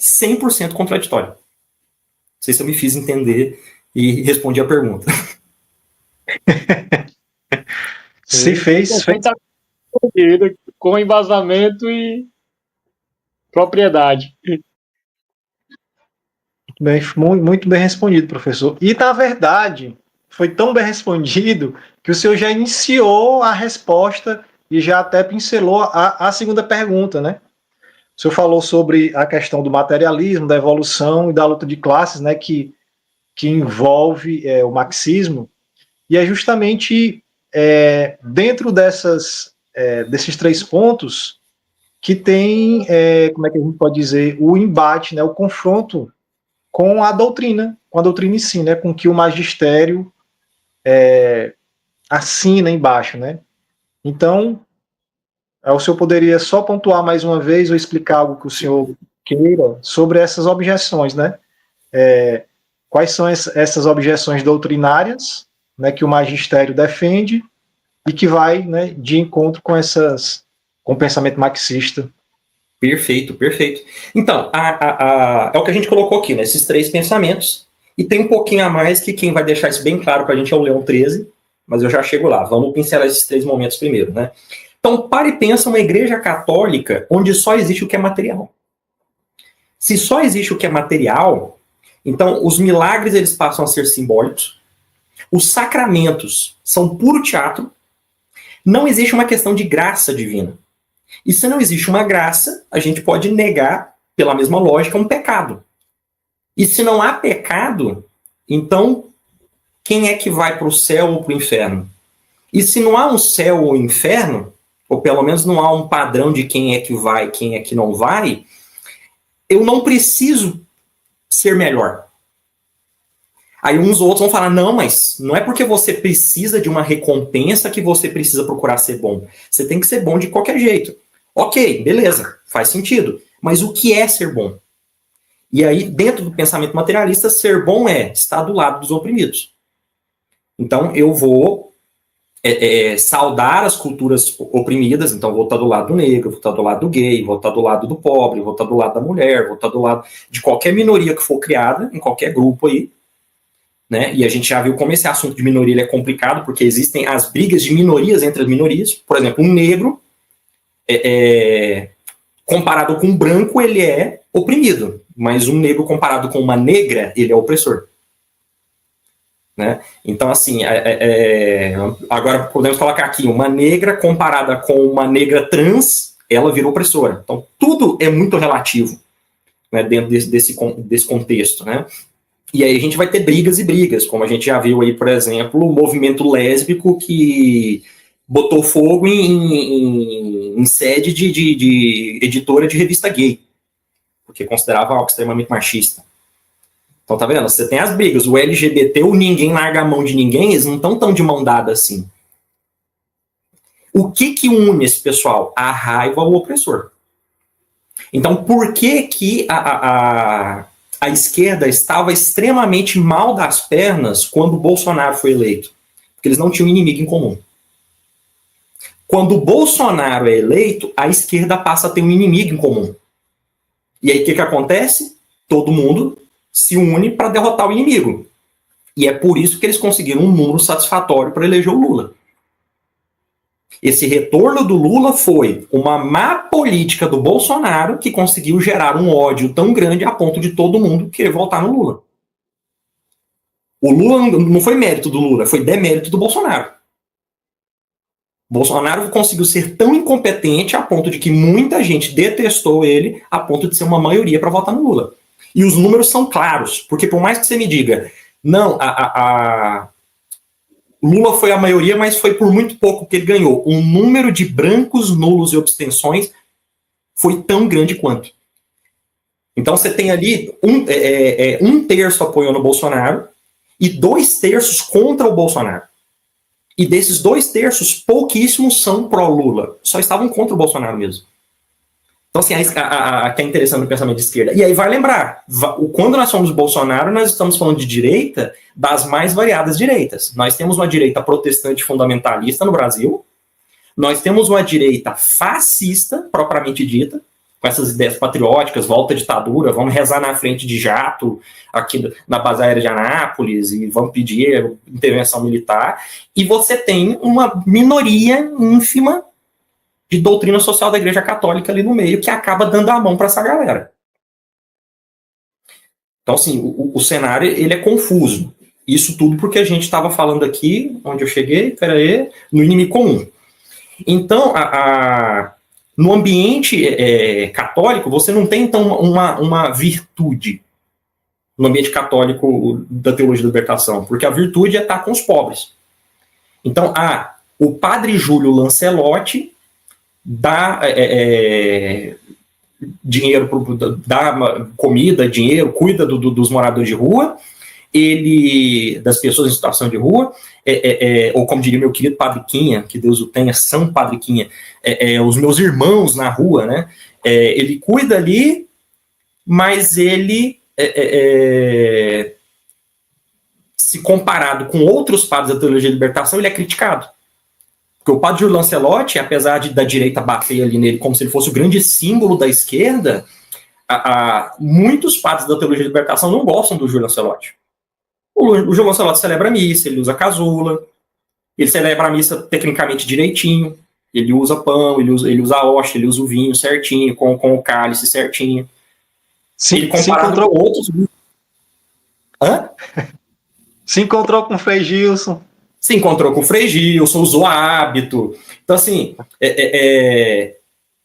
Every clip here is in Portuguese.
100% contraditório. Não sei se eu me fiz entender e respondi a pergunta. Se fez. Com embasamento e propriedade. Muito bem respondido, professor. E, na verdade, foi tão bem respondido que o senhor já iniciou a resposta e já até pincelou a segunda pergunta, né? O senhor falou sobre a questão do materialismo, da evolução e da luta de classes, né, que envolve o marxismo, e é justamente dentro desses 3 pontos que tem, como é que a gente pode dizer, o embate, né, o confronto com a doutrina em si, né, com que o magistério assina embaixo, né? Então, o senhor poderia só pontuar mais uma vez ou explicar algo que o senhor queira sobre essas objeções, né? Quais são essas objeções doutrinárias, né, que o magistério defende e que vai, né, de encontro com o pensamento marxista? Perfeito. Então, é o que a gente colocou aqui, né? Esses 3 pensamentos, e tem um pouquinho a mais que quem vai deixar isso bem claro para a gente é o Leão 13, mas eu já chego lá. Vamos pincelar esses 3 momentos primeiro, né? Então, para e pensa uma igreja católica onde só existe o que é material. Se só existe o que é material, então os milagres eles passam a ser simbólicos, os sacramentos são puro teatro, não existe uma questão de graça divina. E se não existe uma graça, a gente pode negar, pela mesma lógica, um pecado. E se não há pecado, então quem é que vai para o céu ou para o inferno? E se não há um céu ou inferno, ou pelo menos não há um padrão de quem é que vai, quem é que não vai, eu não preciso ser melhor. Aí uns outros vão falar, não, mas não é porque você precisa de uma recompensa que você precisa procurar ser bom. Você tem que ser bom de qualquer jeito. Ok, beleza, faz sentido. Mas o que é ser bom? E aí, dentro do pensamento materialista, ser bom é estar do lado dos oprimidos. Então, eu vou saudar as culturas oprimidas, então vou estar do lado do negro, vou estar do lado do gay, vou estar do lado do pobre, vou estar do lado da mulher, vou estar do lado de qualquer minoria que for criada, em qualquer grupo aí, né? E a gente já viu como esse assunto de minoria ele é complicado, porque existem as brigas de minorias entre as minorias. Por exemplo, um negro, comparado com um branco, ele é oprimido, mas um negro comparado com uma negra, ele é opressor. Né? Então, assim, agora podemos colocar aqui, uma negra comparada com uma negra trans, ela vira opressora. Então, tudo é muito relativo, né, dentro desse contexto, né? E aí a gente vai ter brigas e brigas, como a gente já viu aí, por exemplo, o movimento lésbico que botou fogo em sede de editora de revista gay, porque considerava algo extremamente machista. Então, tá vendo? Você tem as brigas. O LGBT, o ninguém larga a mão de ninguém, eles não estão tão de mão dada assim. O que une esse pessoal? A raiva ao opressor. Então, por que a esquerda estava extremamente mal das pernas quando o Bolsonaro foi eleito? Porque eles não tinham inimigo em comum. Quando o Bolsonaro é eleito, a esquerda passa a ter um inimigo em comum. E aí, o que acontece? Todo mundo se une para derrotar o inimigo. E é por isso que eles conseguiram um número satisfatório para eleger o Lula. Esse retorno do Lula foi uma má política do Bolsonaro que conseguiu gerar um ódio tão grande a ponto de todo mundo querer votar no Lula. O Lula não foi mérito do Lula, foi demérito do Bolsonaro. O Bolsonaro conseguiu ser tão incompetente a ponto de que muita gente detestou ele a ponto de ser uma maioria para votar no Lula. E os números são claros, porque por mais que você me diga, não, Lula foi a maioria, mas foi por muito pouco que ele ganhou. O número de brancos, nulos e abstenções foi tão grande quanto. Então você tem ali um terço apoiando o Bolsonaro e 2/3 contra o Bolsonaro. E desses 2/3, pouquíssimos são pró-Lula. Só estavam contra o Bolsonaro mesmo. Então, assim, que é interessante no pensamento de esquerda. E aí vai lembrar, quando nós somos Bolsonaro, nós estamos falando de direita das mais variadas direitas. Nós temos uma direita protestante fundamentalista no Brasil, nós temos uma direita fascista, propriamente dita, com essas ideias patrióticas, volta à ditadura, vamos rezar na frente de jato, aqui na base aérea de Anápolis, e vamos pedir intervenção militar, e você tem uma minoria ínfima de doutrina social da Igreja Católica ali no meio, que acaba dando a mão para essa galera. Então, assim, o cenário, ele é confuso. Isso tudo porque a gente estava falando aqui, onde eu cheguei, no inimigo comum. Então, no ambiente católico, você não tem, então, uma virtude no ambiente católico da teologia da libertação, porque a virtude é estar com os pobres. Então, o padre Júlio Lancelotti dá dinheiro, dá comida, dinheiro, cuida dos moradores de rua, das pessoas em situação de rua, ou como diria meu querido Padre Quinha, que Deus o tenha, São Padre Quinha, os meus irmãos na rua, né? Ele cuida ali, mas ele, se comparado com outros padres da teologia da libertação, ele é criticado. Porque o padre Júlio Lancelotti, apesar da direita bater ali nele como se ele fosse o grande símbolo da esquerda, muitos padres da teologia da libertação não gostam do Júlio Lancelotti. O Júlio Lancelotti celebra a missa, ele usa casula, ele celebra a missa tecnicamente direitinho, ele usa pão, ele usa a hóstia, ele usa o vinho certinho, com o cálice certinho. Ele comparado com outros... Se encontrou com o Frei Gilson. Se encontrou com o Frei Gilson, usou hábito. Então, assim,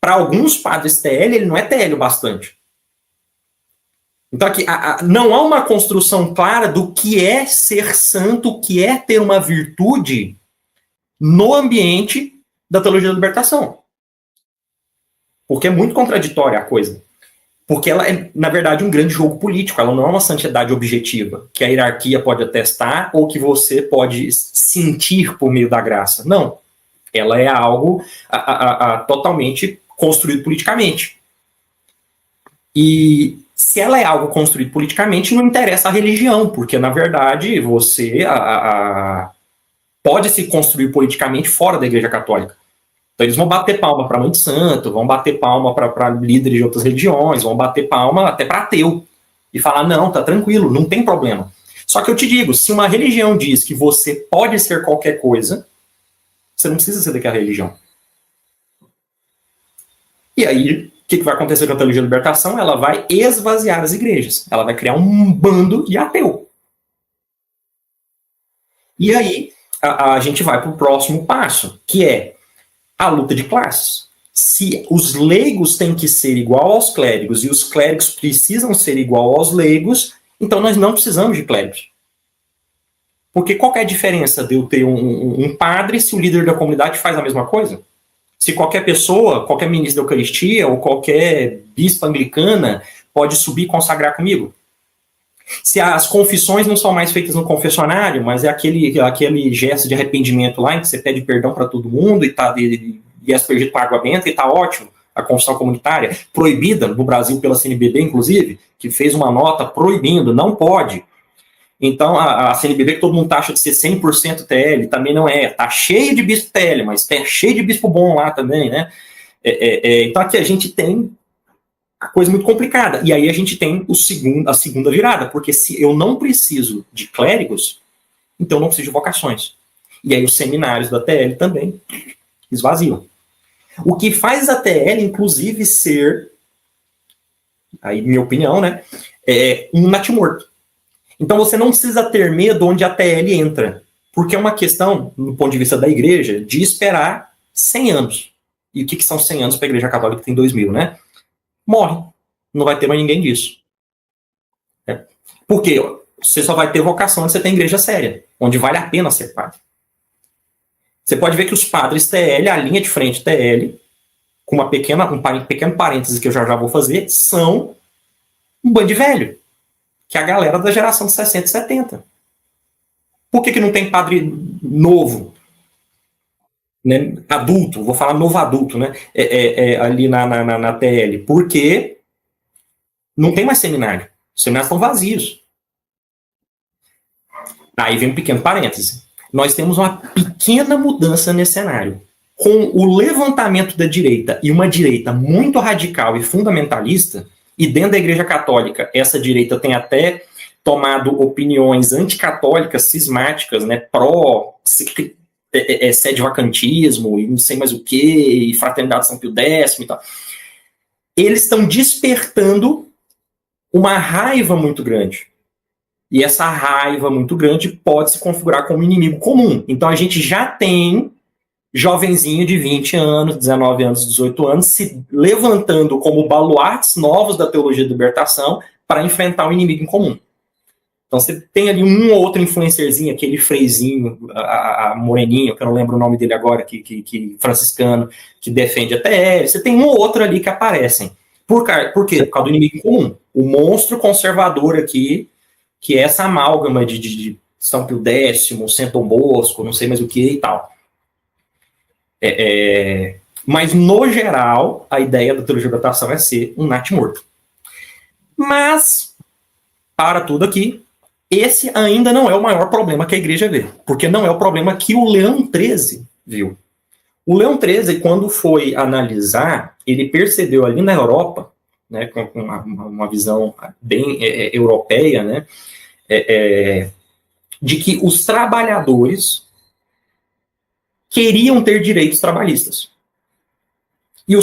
para alguns padres TL, ele não é TL o bastante. Então, aqui, não há uma construção clara do que é ser santo, o que é ter uma virtude no ambiente da teologia da libertação. Porque é muito contraditória a coisa. Porque ela é, na verdade, um grande jogo político. Ela não é uma santidade objetiva, que a hierarquia pode atestar ou que você pode sentir por meio da graça. Não. Ela é algo totalmente construído politicamente. E se ela é algo construído politicamente, não interessa a religião, porque, na verdade, você pode se construir politicamente fora da Igreja Católica. Então eles vão bater palma para Mãe de Santo, vão bater palma para líderes de outras religiões, vão bater palma até para ateu. E falar, não, tá tranquilo, não tem problema. Só que eu te digo, se uma religião diz que você pode ser qualquer coisa, você não precisa ser daquela religião. E aí, o que vai acontecer com a teologia da libertação? Ela vai esvaziar as igrejas. Ela vai criar um bando de ateu. E aí, a gente vai para o próximo passo, que é a luta de classes. Se os leigos têm que ser igual aos clérigos e os clérigos precisam ser igual aos leigos, então nós não precisamos de clérigos. Porque qual é a diferença de eu ter um padre se o líder da comunidade faz a mesma coisa? Se qualquer pessoa, qualquer ministro da Eucaristia ou qualquer bispa anglicana pode subir e consagrar comigo? Se as confissões não são mais feitas no confessionário, mas é aquele gesto de arrependimento lá, em que você pede perdão para todo mundo e é aspergido com água benta e está ótimo, a confissão comunitária, proibida no Brasil pela CNBB, inclusive, que fez uma nota proibindo, não pode. Então, a CNBB, que todo mundo taxa de ser 100% TL, também não é. Está cheio de bispo TL, mas tem cheio de bispo bom lá também, né? Então, aqui a gente tem a coisa muito complicada. E aí a gente tem a segunda virada, porque se eu não preciso de clérigos, então eu não preciso de vocações. E aí os seminários da TL também esvaziam. O que faz a TL, inclusive, ser, aí minha opinião, né, um natimorto. Então você não precisa ter medo onde a TL entra, porque é uma questão, do ponto de vista da igreja, de esperar 100 anos. E o que são 100 anos para a Igreja Católica, que tem 2000, né? Morre. Não vai ter mais ninguém disso. Por quê? Você só vai ter vocação onde você tem igreja séria, onde vale a pena ser padre. Você pode ver que os padres TL, a linha de frente TL, com um pequeno parêntese que eu já vou fazer, são um bando de velho, que é a galera da geração de 60 e 70. Por que não tem padre novo? Né, adulto, vou falar novo adulto, né? Ali na TL, porque não tem mais seminário. Os seminários estão vazios. Aí vem um pequeno parêntese. Nós temos uma pequena mudança nesse cenário. com o levantamento da direita, e uma direita muito radical e fundamentalista, e dentro da Igreja Católica, essa direita tem até tomado opiniões anticatólicas, cismáticas, né, sede-vacantismo, e não sei mais o que, e fraternidade São Pio X e tal. Eles estão despertando uma raiva muito grande. E essa raiva muito grande pode se configurar como inimigo comum. Então a gente já tem jovenzinho de 20 anos, 19 anos, 18 anos, se levantando como baluartes novos da teologia da libertação para enfrentar o inimigo em comum. Então você tem ali um ou outro influencerzinho, aquele freizinho, a moreninho, que eu não lembro o nome dele agora, que franciscano, que defende a TL. Você tem um ou outro ali que aparecem. Por quê? Por causa do inimigo em comum. O monstro conservador aqui, que é essa amálgama de São Pio X, São Dom Bosco, não sei mais o que e tal. Mas, no geral, a ideia da teologia da libertação é ser um natimorto. Mas, para tudo aqui, esse ainda não é o maior problema que a igreja vê, porque não é o problema que o Leão XIII viu. O Leão XIII, quando foi analisar, ele percebeu ali na Europa, né, com uma visão bem europeia, né, de que os trabalhadores queriam ter direitos trabalhistas.